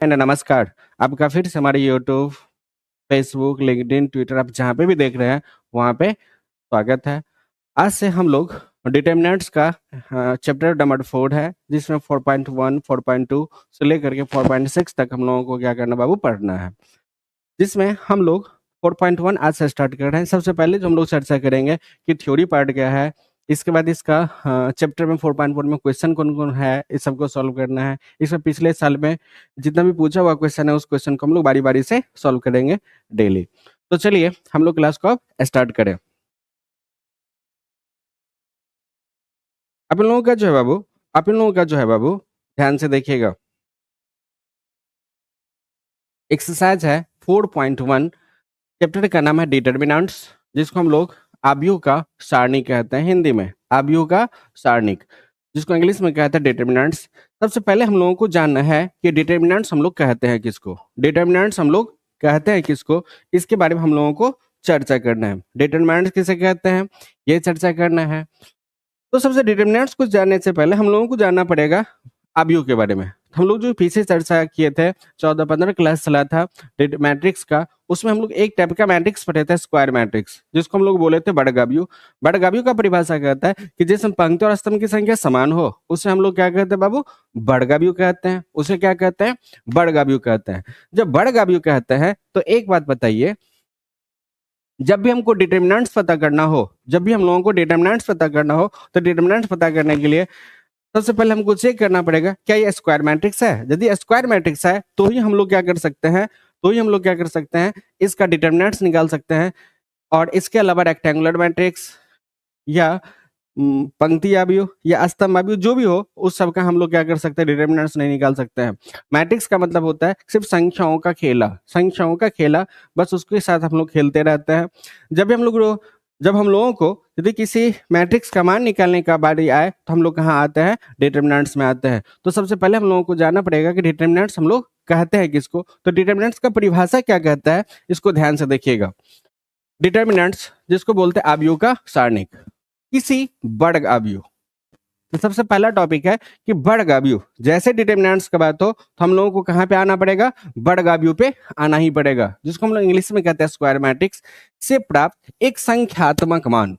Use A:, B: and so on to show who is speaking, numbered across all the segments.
A: And नमस्कार। आपका फिर से हमारे यूट्यूब, फेसबुक, लिंक्डइन, ट्विटर आप जहाँ पे भी देख रहे हैं, वहाँ पे स्वागत है। आज से हम लोग डिटरमिनेंट्स का चैप्टर नंबर 4 है, जिसमें 4.1, 4.2 से लेकर के 4.6 तक हम लोगों को क्या करना बाबू पढ़ना है। जिसमें हम लोग 4.1 आज से स्टार्ट कर रहे हैं। सबसे पहले जो हम लोग चर्चा करेंगे कि थ्योरी पार्ट क्या है, इसके बाद इसका चैप्टर में 4.1 में क्वेश्चन कौन कौन है, इस सबको सॉल्व करना है। इसमें पिछले साल में जितना भी पूछा हुआ क्वेश्चन है, उस क्वेश्चन को हम लोग बारी बारी से सॉल्व करेंगे डेली। तो चलिए हम लोग क्लास को अब स्टार्ट करें। आप इन लोगों का जो है बाबू, आप इन लोगों का जो है बाबू, ध्यान से देखिएगा। एक्सरसाइज है 4.1, चैप्टर का नाम है डिटर्मिनेंट्स, जिसको हम लोग आव्यूह का सारणी कहते हैं। हिंदी में आव्यूह का सारणिक, जिसको इंग्लिश में कहते हैं डिटर्मिनेंट्स। सबसे पहले हम लोगों को जानना है कि डिटर्मिनेंट्स हम लोग कहते हैं किसको, डिटर्मिनेंट्स हम लोग कहते हैं किसको, इसके बारे में हम लोगों को चर्चा करना है। डिटर्मिनेंट्स किसे कहते हैं, ये चर्चा करना है। तो सबसे डिटर्मिनेंट्स को जानने से पहले हम लोगों को जानना पड़ेगा आव्यूह के बारे में। हम लोग जो पीछे चर्चा किए थे, 14-15 क्लास चला था मैट्रिक्स का, उसमें हम लोग एक टाइप का मैट्रिक्स पढ़े थे, स्क्वायर मैट्रिक्स, जिसको हम लोग बोले थे बड़गाव्यूह। बड़गाव्यूह का परिभाषा कहता है कि जिसमें पंक्ति और स्तंभ की संख्या समान हो, उसे हम लोग क्या कहते हैं बाबू, बड़गाव्यूह कहते हैं। उसे क्या कहते हैं, बड़गाव्यूह कहते हैं। जब बड़गाव्यूह कहते हैं तो एक बात बताइए, जब भी हमको डिटर्मिनेंट्स पता करना हो, जब भी हम लोगों को डिटर्मिनेंट्स पता करना हो, तो डिटर्मिनेंट्स पता करने के लिए सबसे पहले हमको चेक करना पड़ेगा क्या ये स्क्वायर मैट्रिक्स है। यदि स्क्वायर मैट्रिक्स है तो ही हम लोग क्या कर सकते हैं, तो ही हम लोग क्या कर सकते हैं, इसका डिटर्मिनेंट्स निकाल सकते हैं। और इसके अलावा रेक्टेंगुलर मैट्रिक्स या पंक्ति आव्यूह या स्तंभ आव्यूह जो भी हो, उस सब का हम लोग क्या कर सकते हैं, डिटर्मिनेंट्स नहीं निकाल सकते हैं। मैट्रिक्स का मतलब होता है सिर्फ संख्याओं का खेला, संख्याओं का खेला, बस उसके साथ हम लोग खेलते रहते हैं। जब भी हम लोग जब हम लोगों को यदि किसी मैट्रिक्स का मान निकालने का बारी आए, तो हम लोग कहाँ आते हैं, डिटर्मिनेंट्स में आते हैं। तो सबसे पहले हम लोगों को जानना पड़ेगा कि डिटर्मिनेंट्स हम लोग कहते हैं किसको। तो डिटर्मिनेंट्स का परिभाषा क्या कहता है, इसको ध्यान से देखिएगा। डिटर्मिनेंट्स जिसको बोलते हैं आव्यूह का सारणिक, किसी वर्ग आव्यूह। तो सबसे पहला टॉपिक है कि वर्ग आव्यूह। जैसे डिटर्मिनेंट्स की बात हो तो हम लोगों को कहाँ पे आना पड़ेगा, वर्ग आव्यूह पे आना ही पड़ेगा, जिसको हम लोग इंग्लिश में कहते हैं स्क्वायर मैट्रिक्स से प्राप्त एक संख्यात्मक मान,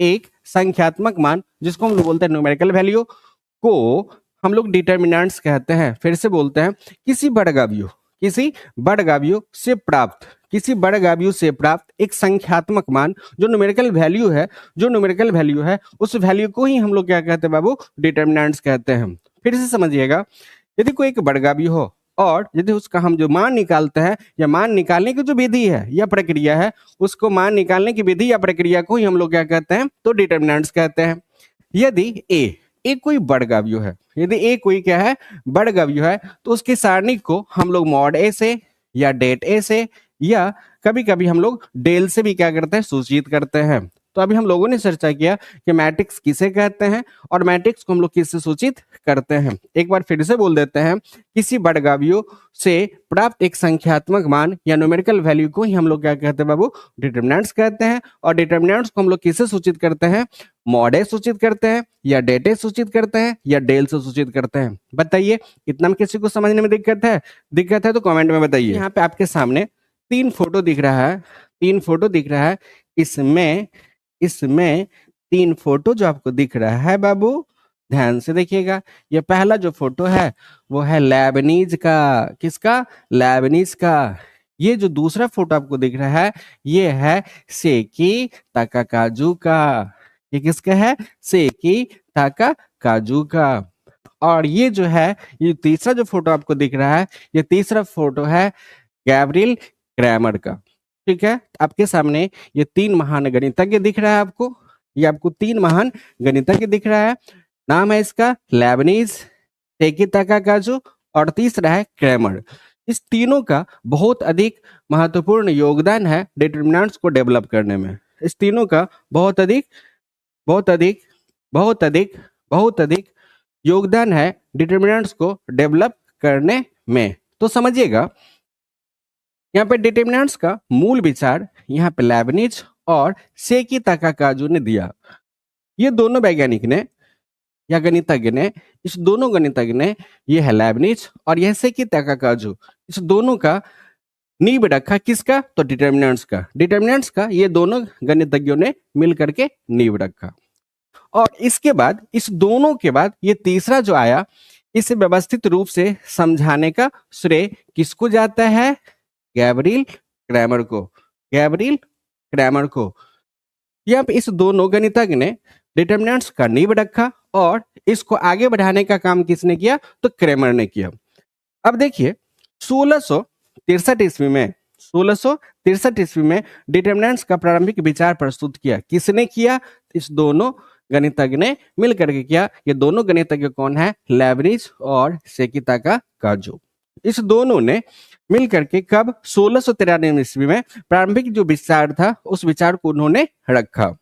A: एक संख्यात्मक मान जिसको हम लोग बोलते हैं न्यूमेरिकल वैल्यू, को हम लोग डिटर्मिनेंट्स कहते हैं। फिर से बोलते हैं, किसी वर्गाव्यूह, किसी वर्गाव्यूह से प्राप्त, किसी वर्गाव्यूह से प्राप्त एक संख्यात्मक मान जो न्यूमेरिकल वैल्यू है, जो न्यूमेरिकल वैल्यू है, उस वैल्यू को ही हम लोग क्या कहते हैं बाबू, डिटर्मिनेंट्स कहते हैं। फिर से समझिएगा, यदि कोई एक वर्गाव्यूह हो और यदि उसका हम जो मान निकालते हैं या मान निकालने की जो विधि है या प्रक्रिया है, उसको मान निकालने की विधि या प्रक्रिया को ही हम लोग क्या कहते हैं, तो डिटर्मिनेंट्स कहते हैं। यदि ए कोई वर्गाव्यूह है, यदि ए कोई क्या है, वर्गाव्यूह है, तो उसकी सारणी को हम लोग मॉड ए से या डेट ए से या कभी कभी हम लोग डेल से भी क्या करते हैं, सूचित करते हैं। तो अभी हम लोगों ने चर्चा किया कि मैट्रिक्स किसे कहते हैं और मैट्रिक्स को हम लोग किससे सूचित करते हैं। एक बार फिर से बोल देते हैं, किसी वर्गाव्यूह से प्राप्त एक संख्यात्मक मान या न्यूमेरिकल वैल्यू को ही हम लोग क्या कहते हैं बाबू, डिटर्मिनेंट्स कहते हैं। और डिटर्मिनेंट्स को हम लोग किससे सूचित करते हैं, मॉड ए सूचित करते हैं या डेट ए सूचित करते हैं या डेल से सूचित करते हैं। बताइए, इतना में किसी को समझने में दिक्कत है, दिक्कत है तो कमेंट में बताइए। यहाँ पे आपके सामने 3 फोटो दिख रहा है, 3 फोटो दिख रहा है। इसमें इसमें 3 फोटो जो आपको दिख रहा है बाबू, ध्यान से देखिएगा। ये पहला जो फोटो है वो है लेबनीज का, किसका, लेबनीज का। ये जो दूसरा फोटो आपको दिख रहा है, ये है सेकी ताकाकाजू का। ये किसका है, सेकी ताकाकाजू का। और ये जो है, ये तीसरा जो फोटो आपको दिख रहा है, ये तीसरा फोटो है गैब्रियल क्रैमर का। ठीक है, आपके सामने ये 3 महान गणितज्ञ दिख रहा है आपको, ये आपको 3 महान गणितज्ञ दिख रहा है। नाम है इसका लेबनीज, सेकी ताकाकाजू और तीसरा है क्रैमर। इस तीनों का बहुत अधिक महत्वपूर्ण योगदान है डिटर्मिनेंट्स को डेवलप करने में। इस तीनों का बहुत अधिक बहुत अधिक बहुत अधिक बहुत अधिक योगदान है डिटर्मिनेंट्स को डेवलप करने में। तो समझिएगा, यहाँ पे डिटर्मिनेंट्स का मूल विचार यहाँ पे लेबनिज और सेकी ताकाकाजू ने दिया। ये दोनों वैज्ञानिक ने या गणितज्ञ ने, इस दोनों गणितज्ञ ने, ये है लेबनिज और यह सेकी ताकाकाजू, इस दोनों का नींव रखा किसका? तो डिटर्मिनेंट्स का। डिटर्मिनेंट्स का ये दोनों गणितज्ञों ने मिल करके नींव रखा। और इसके बाद, इस दोनों के बाद ये तीसरा जो आया, इसे व्यवस्थित रूप से समझाने का श्रेय किसको जाता है? गैब्रिएल क्रैमर को। गैब्रिएल क्रैमर को। यहाँ पे इस दोनों गणितज्ञ ने डिटर्मिनेंट्स का नींव रखा और इसको आगे बढ़ाने का काम किसने किया? तो क्रैमर ने किया। अब देखिए 1663 ईस्वी में, 1663 ईस्वी में डिटर्मिनेंट्स का प्रारंभिक विचार प्रस्तुत किया। किसने किया? इस दोनों गणितज्ञ ने मिल करके किया। ये दोनों गणितज्ञ कौन है? लेबनिज और सेकी ताकाकाजू। इस दोनों ने मिल करके कब? 1693 ईस्वी में प्रारंभिक जो विचार था उस विचार को उन्होंने रखा।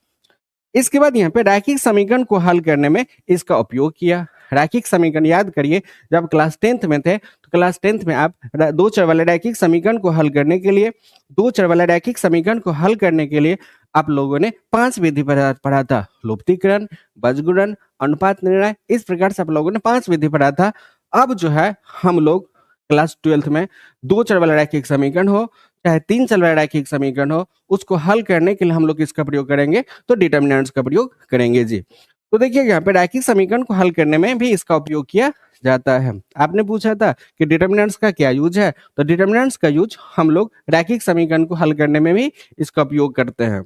A: इसके बाद यहाँ पे रैखिक समीकरण को हल करने में इसका उपयोग किया। रैखिक समीकरण याद करिए, जब क्लास 10th में थे तो क्लास 10th में आप दो चर वाले रैखिक समीकरण को हल करने के लिए, दो चर वाले रैखिक समीकरण को हल करने के लिए आप लोगों ने 5 विधि पढ़ा था। लुप्तीकरण, बजगुणन, अनुपात निर्णय, इस प्रकार से आप लोगों ने 5 विधि पढ़ा था। अब जो है हम लोग क्लास 12th में दो चर वाला रैखिक समीकरण हो चाहे तीन चर वाला रैखिक समीकरण हो, उसको हल करने के लिए हम लोग किसका प्रयोग करेंगे? तो डिटर्मिनेंट्स का प्रयोग करेंगे जी। तो देखिए यहाँ पे रैखिक समीकरण को हल करने में भी इसका उपयोग किया जाता है। आपने पूछा था कि डिटर्मिनेंट्स का क्या यूज है, तो डिटर्मिनेंट्स का यूज हम लोग रैखिक समीकरण को हल करने में भी इसका उपयोग करते हैं।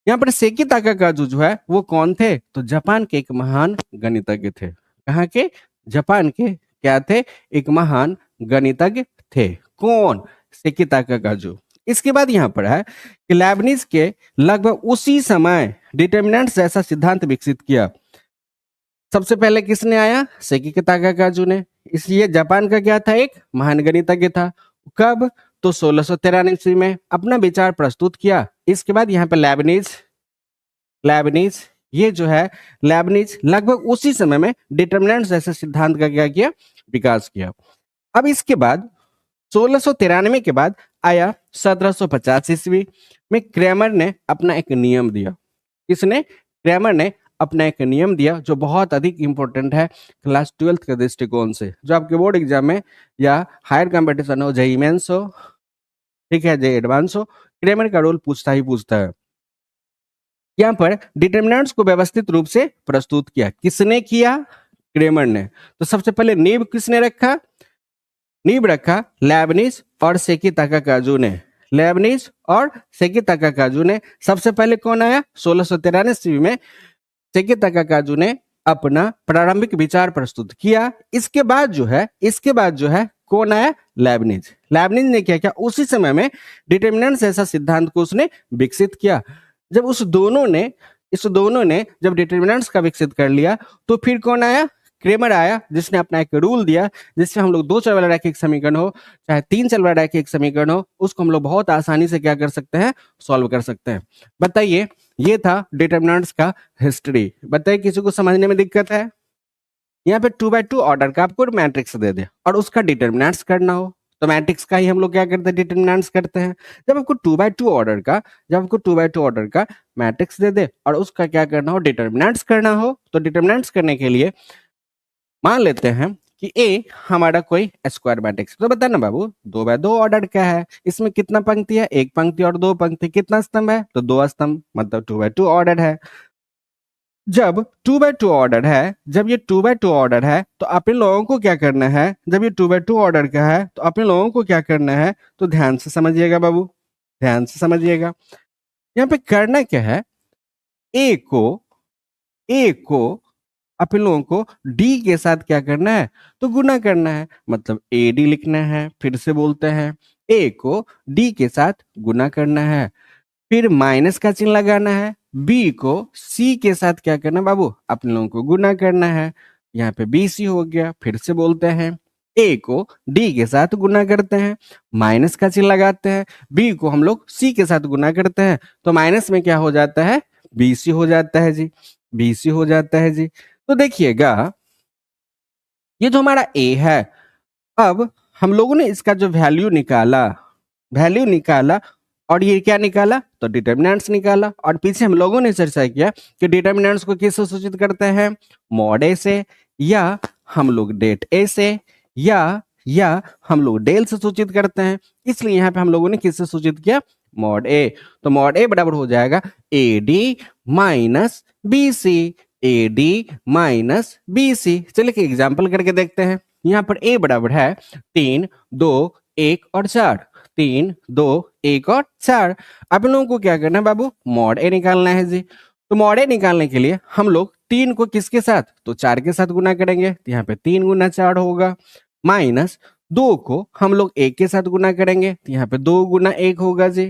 A: यहाँ पर सेकी ताकाकाजू जो है वो कौन थे? तो जापान के एक महान गणितज्ञ थे। कहाँ के? जापान के क्या थे? एक महान गणितज्ञ थे। कौन? सेकी ताकाकाजू। इसके बाद यहाँ पर है कि लेबनिज के लगभग उसी समय डिटर्मिनेंट्स जैसा सिद्धांत विकसित किया। सबसे पहले किसने आया? सेकी ताकाकाजू ने। इसलिए जापान का क्या था? एक महान गणितज्ञ था। कब? तो 1693 ईस्वी में अपना विचार प्रस्तुत किया। इसके बाद यहाँ पे लेबनिज ये जो है लेबनिज लगभग उसी समय में डिटर्मिनेंट्स जैसे सिद्धांत का क्या किया? विकास किया। अब इसके बाद 1693 के बाद आया 1750 ईस्वी में क्रैमर ने अपना एक नियम दिया। किसने? क्रैमर ने अपना एक नियम दिया जो बहुत अधिक इंपॉर्टेंट है क्लास 12th के दृष्टिकोण से, जो आपके बोर्ड एग्जाम में या हायर कंपटीशन हो, जेईई मेंस हो, ठीक है, जेईई एडवांस हो, क्रैमर का रोल पूछता ही पूछता है। यहाँ पर डिटर्मिनेंट्स को व्यवस्थित रूप से प्रस्तुत किया। किसने किया? क्रैमर ने। तो सबसे पहले नींव किसने रखा? नींव रखा लेबनिज और सेकी ताकाकाजू ने। लेबनिज और सेकी ताकाकाजू ने। सबसे पहले कौन आया? 1693 ईस्वी में सेकी ताकाकाजू ने अपना प्रारंभिक विचार प्रस्तुत किया। इसके बाद जो है कौन आया? लेबनिज। लेबनिज ने क्या किया? उसी समय में डिटर्मिनेंट्स ऐसा सिद्धांत को उसने विकसित किया। जब इस दोनों ने जब डिटर्मिनेंट्स का विकसित कर लिया तो फिर कौन आया? क्रैमर आया, जिसने अपना एक रूल दिया जिससे हम लोग दो चर वाला रैखिक समीकरण हो चाहे तीन चर वाला रैखिक समीकरण हो, उसको हम लोग बहुत आसानी से क्या कर सकते हैं? सॉल्व कर सकते हैं। बताइए, ये था डिटर्मिनेंट्स का हिस्ट्री। बताइए किसी को समझने में दिक्कत है? यहाँ पे 2x2 ऑर्डर का आपको मैट्रिक्स दे दे और उसका डिटर्मिनेंट्स करना हो तो मैट्रिक्स का ही हम लोग क्या करते हैं? डिटर्मिनेंट्स करते हैं। जब आपको 2x2 ऑर्डर का मैट्रिक्स दे दे और उसका क्या करना हो? डिटर्मिनेंट्स करना हो, तो डिटर्मिनेंट्स करने के लिए मान लेते हैं कि ए हमारा कोई स्क्वायर मैट्रिक्स, तो बता ना बाबू 2x2 ऑर्डर का है। इसमें कितना पंक्ति है? एक पंक्ति और दो पंक्ति। कितना स्तंभ है? तो दो स्तंभ, मतलब 2x2 ऑर्डर है। जब 2x2 ऑर्डर है, जब ये 2x2 ऑर्डर है तो अपने लोगों को क्या करना है? जब ये 2x2 ऑर्डर का है तो अपने लोगों को क्या करना है? तो ध्यान से समझिएगा बाबू, ध्यान से समझिएगा। यहाँ पे करना क्या है? ए को अपने लोगों को डी के साथ क्या करना है? तो गुना करना है, मतलब ए डी लिखना है। फिर से बोलते हैं, ए को डी के साथ गुना करना है, फिर माइनस का चिन्ह लगाना है। बी को सी के साथ क्या करना है बाबू? अपने लोगों को गुना करना है। यहाँ पे बी सी हो गया। फिर से बोलते हैं, ए को डी के साथ गुना करते हैं, माइनस का चिन्ह लगाते हैं। बी को हम लोग सी के साथ गुना करते हैं, तो माइनस में क्या हो जाता है? बी सी हो जाता है जी, बी सी हो जाता है जी। तो देखिएगा, ये जो हमारा ए है, अब हम लोगों ने इसका जो वैल्यू निकाला और ये क्या निकाला, तो डिटर्मिनेंट्स निकाला। और पीछे हम लोगों ने चर्चा किया कि डिटर्मिनेंट्स को किससे सूचित करते हैं, मॉड ए से, या हम लोग डेट ए से, या हम लोग डेल से सूचित करते हैं। इसलिए यहाँ पे हम लोगों ने किससे सूचित किया, मॉड ए। तो मॉड ए बराबर हो जाएगा A D minus B C, A D minus B C. चलिए एक एग्जाम्पल करके देखते हैं। यहाँ पर ए बराबर है 3, 2, 1 और 4। 3, 2, 1 और 4। आप लोगों को क्या करना है बाबू, मॉड ए निकालना है जी। तो मॉड ए निकालने के लिए हम लोग 3 को किसके साथ, तो 4 के साथ गुना करेंगे, तो यहाँ पे 3 गुना 4 होगा, माइनस 2 को हम लोग 1 के साथ गुना करेंगे, तो यहाँ पे 2 गुना 1 होगा जी।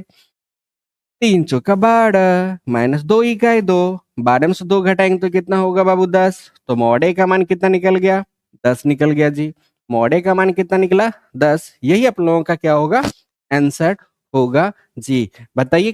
A: 3 चौका 12 माइनस 2 इकाई 2, 12 में से 2 घटाएंगे तो कितना होगा बाबू, 10। तो मॉड ए का मान कितना निकल गया, 10 निकल गया जी। मॉड ए का मान कितना निकला, 10। यही आप लोगों का क्या होगा, आंसर होगा जी। बताइए